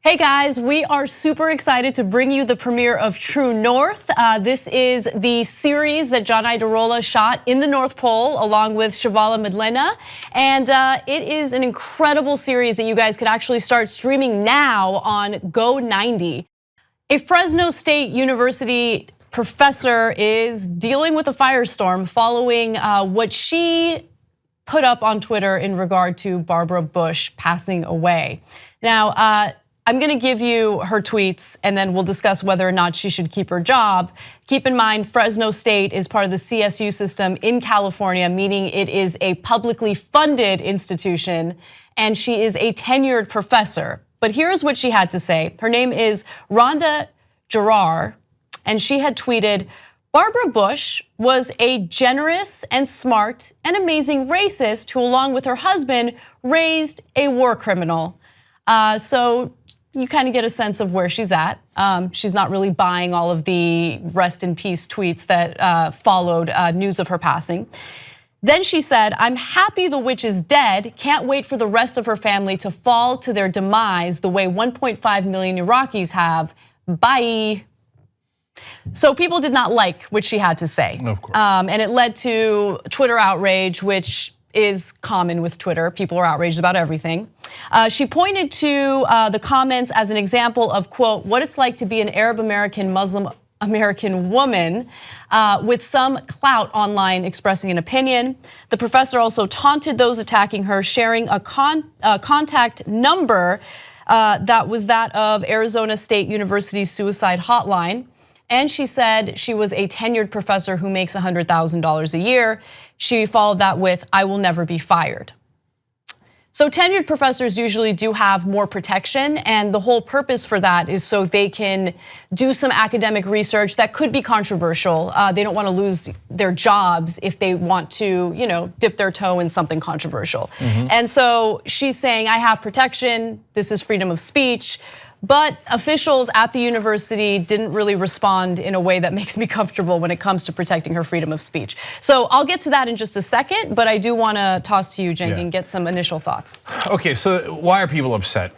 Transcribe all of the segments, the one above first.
Hey guys, we are super excited to bring you the premiere of True North. This is the series that John Idarola shot in the North Pole along with Shivala Medlena. And it is an incredible series that you guys could actually start streaming now on Go 90. A Fresno State University professor is dealing with a firestorm following what she put up on Twitter in regard to Barbara Bush passing away. Now, I'm gonna give you her tweets and then we'll discuss whether or not she should keep her job. Keep in mind, Fresno State is part of the CSU system in California, meaning it is a publicly funded institution and she is a tenured professor. But here's what she had to say. Her name is Randa Jarrar and she had tweeted, Barbara Bush was a generous and smart and amazing racist who, along with her husband, raised a war criminal. So you kind of get a sense of where she's at. She's not really buying all of the rest in peace tweets that followed news of her passing. Then she said, I'm happy the witch is dead. Can't wait for the rest of her family to fall to their demise the way 1.5 million Iraqis have. Bye. So people did not like what she had to say. Of course. And it led to Twitter outrage, which is common with Twitter. People are outraged about everything. She pointed to the comments as an example of, quote, what it's like to be an Arab American, Muslim American woman with some clout online expressing an opinion. The professor also taunted those attacking her, sharing a contact number that was that of Arizona State University's suicide hotline. And she said she was a tenured professor who makes $100,000 a year. She followed that with, I will never be fired. So tenured professors usually do have more protection, and the whole purpose for that is so they can do some academic research that could be controversial. They don't want to lose their jobs if they want to, dip their toe in something controversial. And so she's saying, I have protection, this is freedom of speech. But officials at the university didn't really respond in a way that makes me comfortable when it comes to protecting her freedom of speech. So I'll get to that in just a second, but I do want to toss to you, Cenk, and get some initial thoughts. Okay, so why are people upset?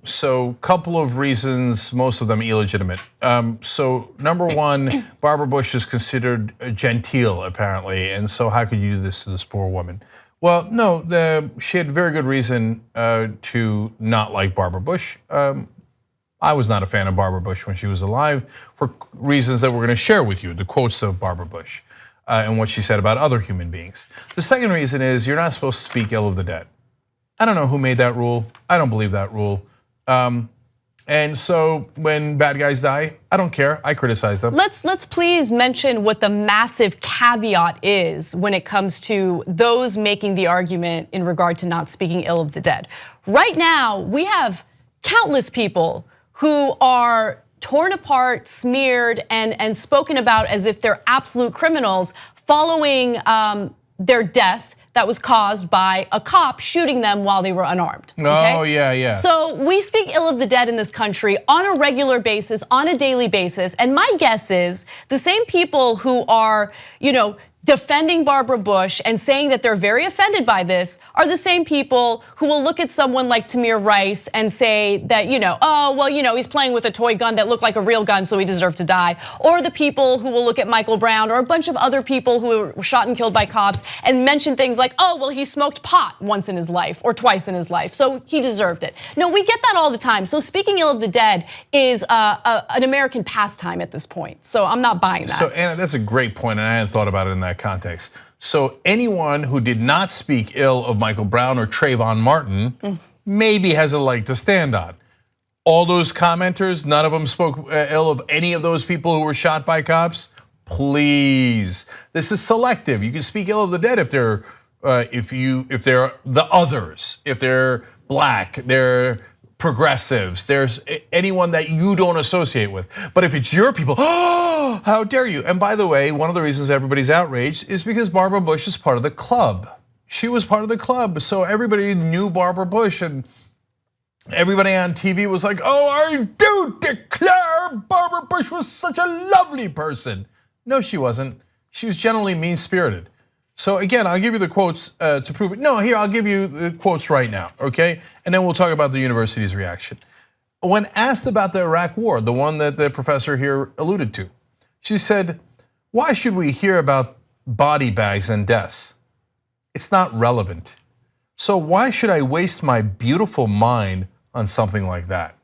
So couple of reasons, most of them illegitimate. So number one, Barbara Bush is considered genteel apparently, and so how could you do this to this poor woman? Well, no, she had very good reason to not like Barbara Bush. I was not a fan of Barbara Bush when she was alive for reasons that we're going to share with you, the quotes of Barbara Bush and what she said about other human beings. The second reason is you're not supposed to speak ill of the dead. I don't know who made that rule. I don't believe that rule. And so when bad guys die, I don't care. I criticize them. Let's please mention what the massive caveat is when it comes to those making the argument in regard to not speaking ill of the dead. Right now, we have countless people who are torn apart, smeared, and spoken about as if they're absolute criminals following their death that was caused by a cop shooting them while they were unarmed. Okay? Oh, yeah. So we speak ill of the dead in this country on a regular basis, on a daily basis, and my guess is the same people who are, defending Barbara Bush and saying that they're very offended by this are the same people who will look at someone like Tamir Rice and say that, oh, well, he's playing with a toy gun that looked like a real gun, so he deserved to die. Or the people who will look at Michael Brown or a bunch of other people who were shot and killed by cops and mention things like, oh, well, he smoked pot once in his life or twice in his life, so he deserved it. No, we get that all the time. So speaking ill of the dead is an American pastime at this point. So I'm not buying that. So Anna, that's a great point, and I hadn't thought about it in that context. So anyone who did not speak ill of Michael Brown or Trayvon Martin maybe has a leg to stand on. All those commenters, none of them spoke ill of any of those people who were shot by cops. Please, this is selective. You can speak ill of the dead if they're the others, if they're black, they're progressives, there's anyone that you don't associate with. But if it's your people, oh, how dare you? And by the way, one of the reasons everybody's outraged is because Barbara Bush is part of the club. She was part of the club, so everybody knew Barbara Bush, and everybody on TV was like, oh, I do declare Barbara Bush was such a lovely person. No, she wasn't. She was generally mean-spirited. So again, I'll give you the quotes to prove it. No, here, I'll give you the quotes right now, okay? And then we'll talk about the university's reaction. when asked about the Iraq war, the one that the professor here alluded to, she said, "Why should we hear about body bags and deaths? It's not relevant. So why should I waste my beautiful mind on something like that?"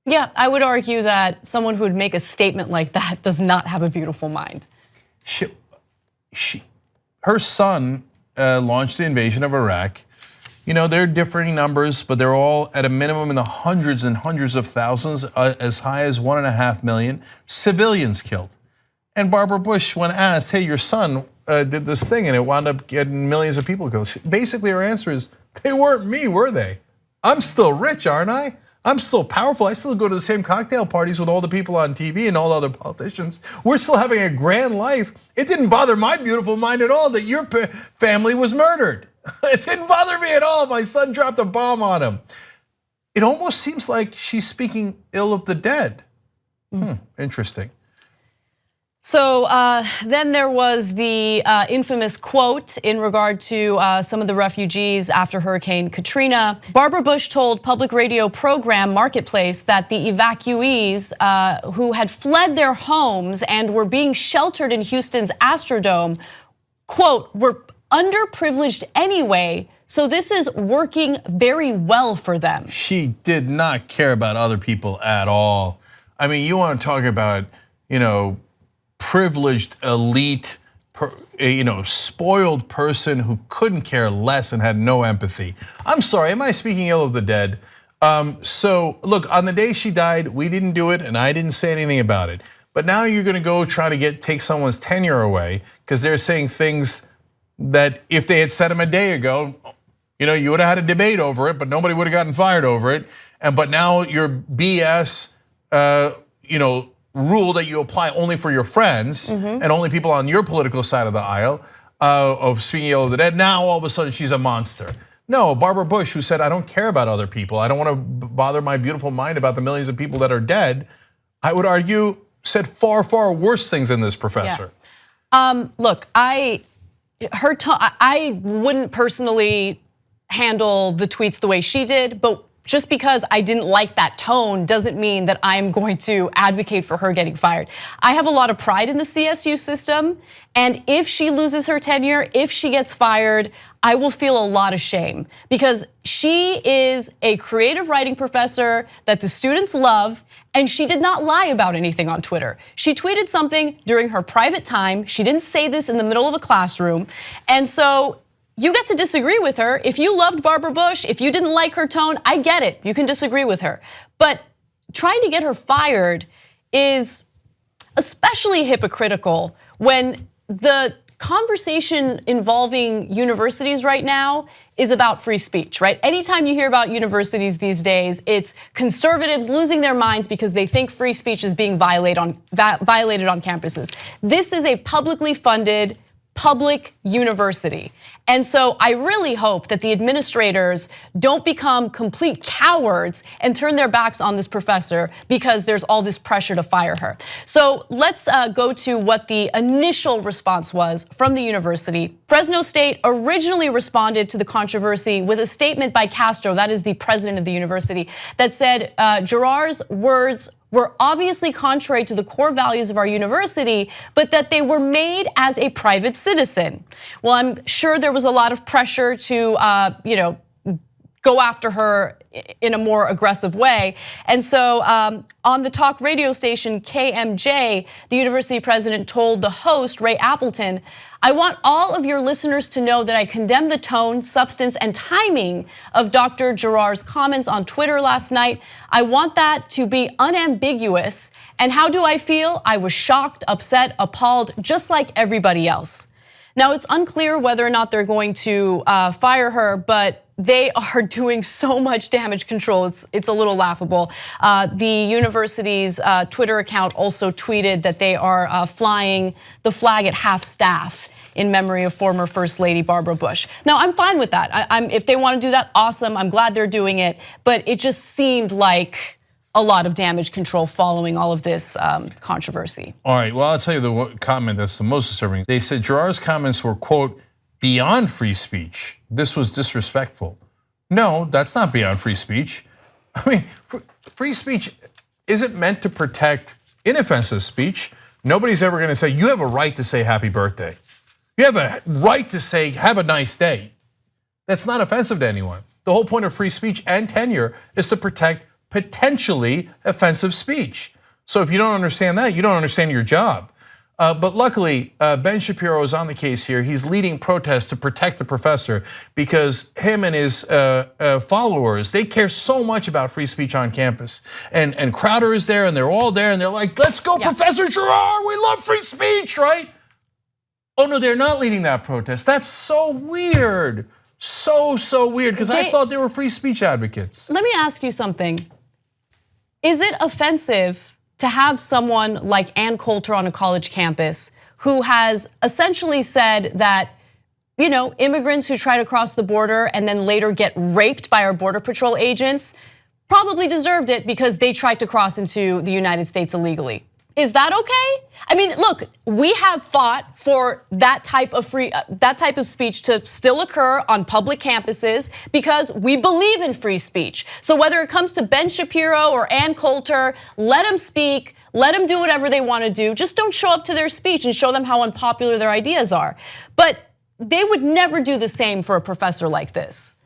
Yeah, I would argue that someone who would make a statement like that does not have a beautiful mind. Her son launched the invasion of Iraq. You know, there are differing numbers, but they're all at a minimum in the hundreds and hundreds of thousands, as high as 1.5 million civilians killed. And Barbara Bush, when asked, "Hey, your son did this thing and it wound up getting millions of people killed," basically her answer is, "They weren't me, were they? I'm still rich, aren't I? I'm still powerful. I still go to the same cocktail parties with all the people on TV and all the other politicians. We're still having a grand life. It didn't bother my beautiful mind at all that your family was murdered. It didn't bother me at all. My son dropped a bomb on him." It almost seems like she's speaking ill of the dead. Interesting. So then there was the infamous quote in regard to some of the refugees after Hurricane Katrina. Barbara Bush told public radio program Marketplace that the evacuees who had fled their homes and were being sheltered in Houston's Astrodome, quote, were underprivileged anyway, so this is working very well for them. She did not care about other people at all. I mean, you want to talk about, privileged elite, spoiled person who couldn't care less and had no empathy. I'm sorry, am I speaking ill of the dead? So look, on the day she died, we didn't do it and I didn't say anything about it. But now you're gonna go try to take someone's tenure away because they're saying things that if they had said them a day ago, you would have had a debate over it, but nobody would have gotten fired over it. But now your BS, rule that you apply only for your friends and only people on your political side of the aisle of speaking ill of the dead. Now all of a sudden she's a monster. No, Barbara Bush, who said, "I don't care about other people. I don't want to bother my beautiful mind about the millions of people that are dead," I would argue said far, far worse things than this professor. Yeah. Look, I wouldn't personally handle the tweets the way she did, but just because I didn't like that tone doesn't mean that I'm going to advocate for her getting fired. I have a lot of pride in the CSU system, and if she loses her tenure, if she gets fired, I will feel a lot of shame because she is a creative writing professor that the students love, and she did not lie about anything on Twitter. She tweeted something during her private time. She didn't say this in the middle of a classroom, and so you get to disagree with her. If you loved Barbara Bush, if you didn't like her tone, I get it, you can disagree with her. But trying to get her fired is especially hypocritical when the conversation involving universities right now is about free speech, right? Anytime you hear about universities these days, it's conservatives losing their minds because they think free speech is being violated on campuses. This is a publicly funded public university. And so I really hope that the administrators don't become complete cowards and turn their backs on this professor because there's all this pressure to fire her. So let's go to what the initial response was from the university. Fresno State originally responded to the controversy with a statement by Castro, that is the president of the university, that said Jarrar's words were obviously contrary to the core values of our university, but that they were made as a private citizen. Well, I'm sure there was a lot of pressure to go after her in a more aggressive way. And so on the talk radio station KMJ, the university president told the host, Ray Appleton, "I want all of your listeners to know that I condemn the tone, substance, and timing of Dr. Jarrar's comments on Twitter last night. I want that to be unambiguous. And how do I feel? I was shocked, upset, appalled, just like everybody else." Now, it's unclear whether or not they're going to fire her, but they are doing so much damage control, it's a little laughable. The university's Twitter account also tweeted that they are flying the flag at half staff in memory of former First Lady Barbara Bush. Now, I'm fine with that. If they want to do that, awesome. I'm glad they're doing it, but it just seemed like a lot of damage control following all of this controversy. All right, well, I'll tell you the comment that's the most disturbing. They said Jarrar's comments were, quote, beyond free speech. This was disrespectful. No, that's not beyond free speech. I mean, free speech isn't meant to protect inoffensive speech. Nobody's ever gonna say, you have a right to say happy birthday. You have a right to say, have a nice day. That's not offensive to anyone. The whole point of free speech and tenure is to protect potentially offensive speech. So if you don't understand that, you don't understand your job. But luckily, Ben Shapiro is on the case here. He's leading protests to protect the professor because him and his followers, they care so much about free speech on campus. And Crowder is there and they're all there and they're like, let's go, Professor Jarrar, we love free speech, right? Oh no, they're not leading that protest. That's so weird. So weird, because I thought they were free speech advocates. Let me ask you something. Is it offensive to have someone like Ann Coulter on a college campus who has essentially said that, immigrants who try to cross the border and then later get raped by our Border Patrol agents probably deserved it because they tried to cross into the United States illegally? Is that okay? I mean, look, we have fought for that type of speech to still occur on public campuses because we believe in free speech. So whether it comes to Ben Shapiro or Ann Coulter, let them speak, let them do whatever they want to do. Just don't show up to their speech and show them how unpopular their ideas are. But they would never do the same for a professor like this.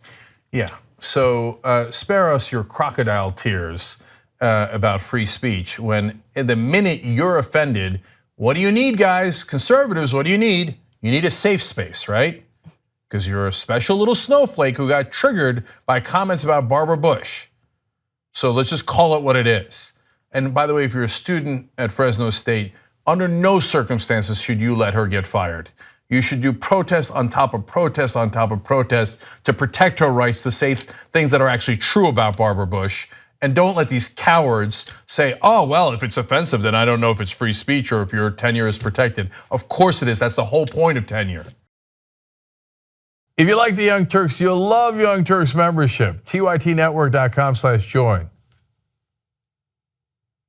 Yeah, so spare us your crocodile tears about free speech when the minute you're offended, what do you need, guys? Conservatives, what do you need? You need a safe space, right? Because you're a special little snowflake who got triggered by comments about Barbara Bush. So let's just call it what it is. And by the way, if you're a student at Fresno State, under no circumstances should you let her get fired. You should do protest on top of protest on top of protest to protect her rights to say things that are actually true about Barbara Bush. And don't let these cowards say, oh, well, if it's offensive, then I don't know if it's free speech or if your tenure is protected. Of course it is, that's the whole point of tenure. If you like the Young Turks, you'll love Young Turks membership, tytnetwork.com/join.